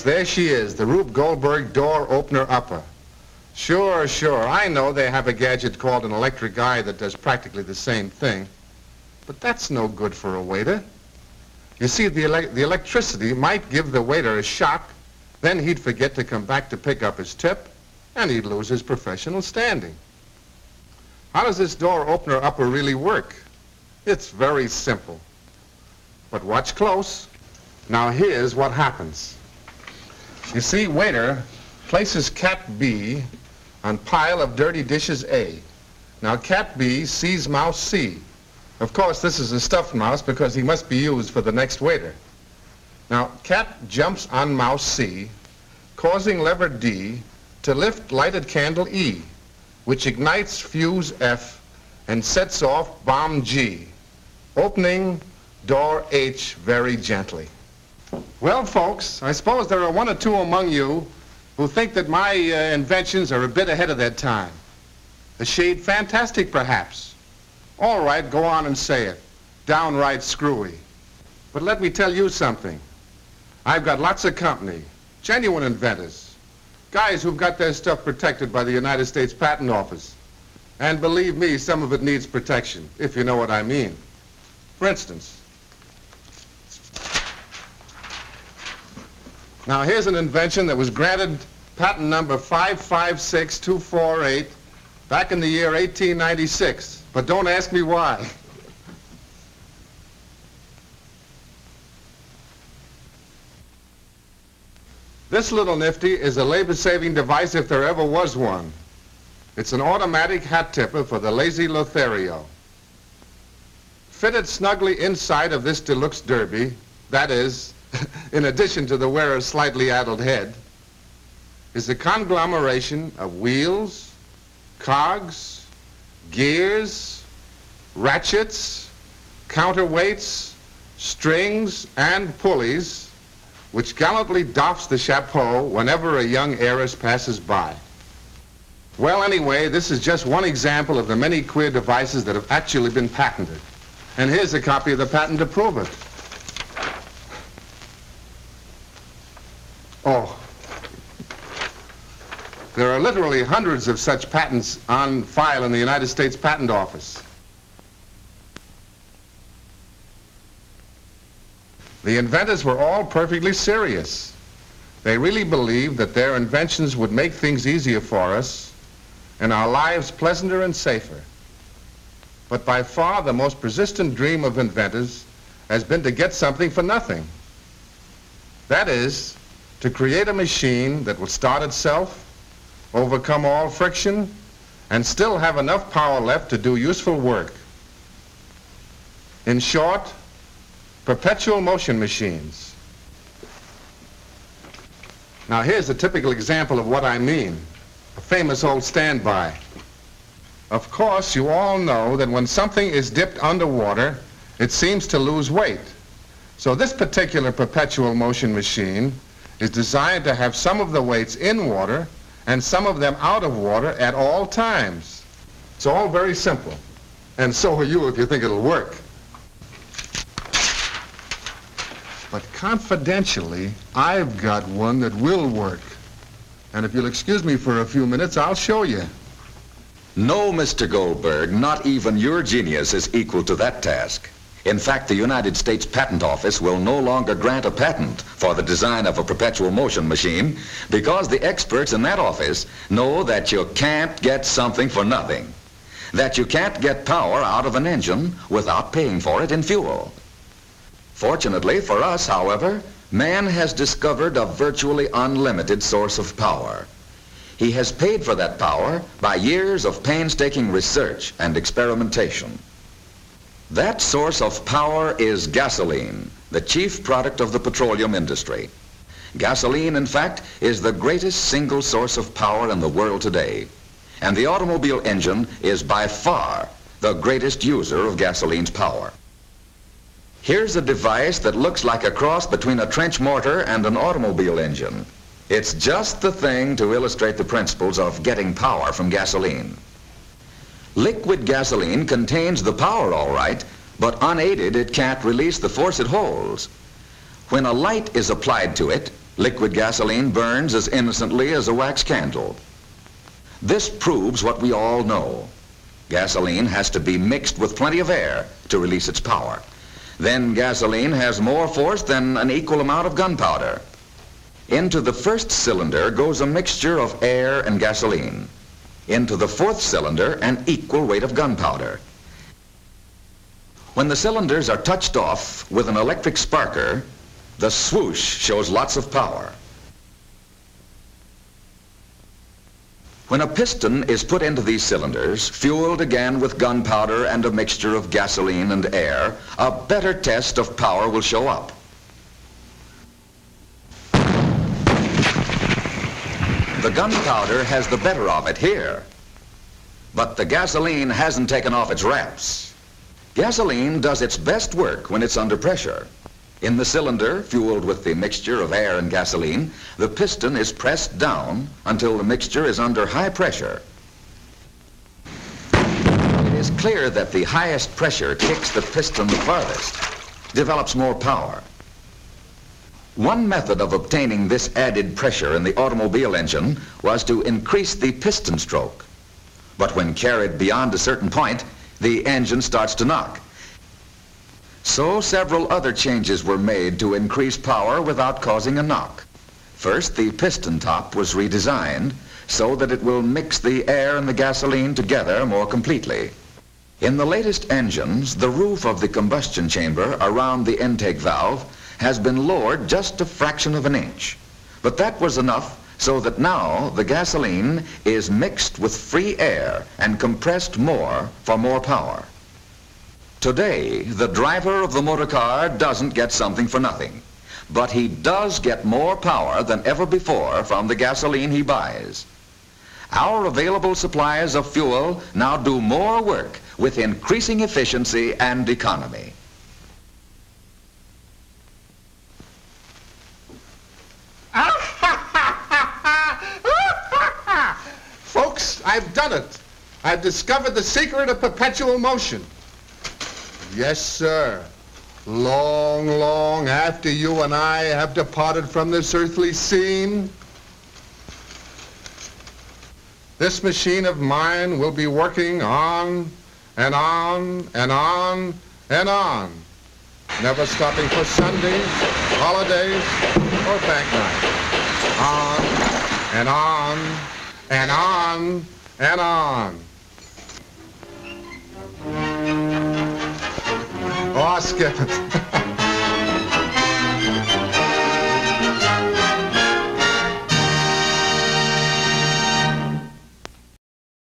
there she is, the Rube Goldberg door opener upper. Sure, I know they have a gadget called an electric eye that does practically the same thing. But that's no good for a waiter. You see, the electricity might give the waiter a shock, then he'd forget to come back to pick up his tip, and he'd lose his professional standing. How does this door opener upper really work? It's very simple. But watch close. Now here's what happens. You see, waiter places cat B on pile of dirty dishes A. Now cat B sees mouse C. Of course, this is a stuffed mouse because he must be used for the next waiter. Now cat jumps on mouse C, causing lever D to lift lighted candle E, which ignites fuse F and sets off bomb G, opening door H very gently. Well, folks, I suppose there are one or two among you who think that my inventions are a bit ahead of their time. A shade fantastic, perhaps. All right, go on and say it. Downright screwy. But let me tell you something. I've got lots of company, genuine inventors, guys who've got their stuff protected by the United States Patent Office. And believe me, some of it needs protection, if you know what I mean. For instance, now here's an invention that was granted patent number 556248 back in the year 1896. But don't ask me why. This little nifty is a labor-saving device if there ever was one. It's an automatic hat tipper for the lazy Lothario. Fitted snugly inside of this deluxe derby, that is, in addition to the wearer's slightly addled head, is a conglomeration of wheels, cogs, gears, ratchets, counterweights, strings, and pulleys, which gallantly doffs the chapeau whenever a young heiress passes by. Well, anyway, this is just one example of the many queer devices that have actually been patented. And here's a copy of the patent to prove it. Oh. There are literally hundreds of such patents on file in the United States Patent Office. The inventors were all perfectly serious. They really believed that their inventions would make things easier for us and our lives pleasanter and safer. But by far the most persistent dream of inventors has been to get something for nothing. That is, to create a machine that will start itself, overcome all friction, and still have enough power left to do useful work. In short, perpetual motion machines. Now here's a typical example of what I mean, a famous old standby. Of course, you all know that when something is dipped underwater, it seems to lose weight. So this particular perpetual motion machine is designed to have some of the weights in water and some of them out of water at all times. It's all very simple. And so are you if you think it'll work. But confidentially, I've got one that will work. And if you'll excuse me for a few minutes, I'll show you. No, Mr. Goldberg, not even your genius is equal to that task. In fact, the United States Patent Office will no longer grant a patent for the design of a perpetual motion machine because the experts in that office know that you can't get something for nothing, that you can't get power out of an engine without paying for it in fuel. Fortunately for us, however, man has discovered a virtually unlimited source of power. He has paid for that power by years of painstaking research and experimentation. That source of power is gasoline, the chief product of the petroleum industry. Gasoline, in fact, is the greatest single source of power in the world today. And the automobile engine is by far the greatest user of gasoline's power. Here's a device that looks like a cross between a trench mortar and an automobile engine. It's just the thing to illustrate the principles of getting power from gasoline. Liquid gasoline contains the power all right, but unaided it can't release the force it holds. When a light is applied to it, Liquid gasoline burns as innocently as a wax candle. This proves what we all know. Gasoline has to be mixed with plenty of air to release its power. Then gasoline has more force than an equal amount of gunpowder. Into the first cylinder goes a mixture of air and gasoline. Into the fourth cylinder, an equal weight of gunpowder. When the cylinders are touched off with an electric sparker, the swoosh shows lots of power. When a piston is put into these cylinders, fueled again with gunpowder and a mixture of gasoline and air, a better test of power will show up. The gunpowder has the better of it here, but the gasoline hasn't taken off its wraps. Gasoline does its best work when it's under pressure. In the cylinder, fueled with the mixture of air and gasoline, the piston is pressed down until the mixture is under high pressure. It is clear that the highest pressure kicks the piston the farthest, develops more power. One method of obtaining this added pressure in the automobile engine was to increase the piston stroke. But when carried beyond a certain point, the engine starts to knock. So several other changes were made to increase power without causing a knock. First, the piston top was redesigned so that it will mix the air and the gasoline together more completely. In the latest engines, the roof of the combustion chamber around the intake valve has been lowered just a fraction of an inch. But that was enough so that now the gasoline is mixed with free air and compressed more for more power. Today, the driver of the motor car doesn't get something for nothing, but he does get more power than ever before from the gasoline he buys. Our available supplies of fuel now do more work with increasing efficiency and economy. Folks, I've done it. I've discovered the secret of perpetual motion. Yes, sir. Long, long after you and I have departed from this earthly scene, this machine of mine will be working on and on and on and on, never stopping for Sundays, holidays, or bank nights. On and on and on and on. Oh, skip it.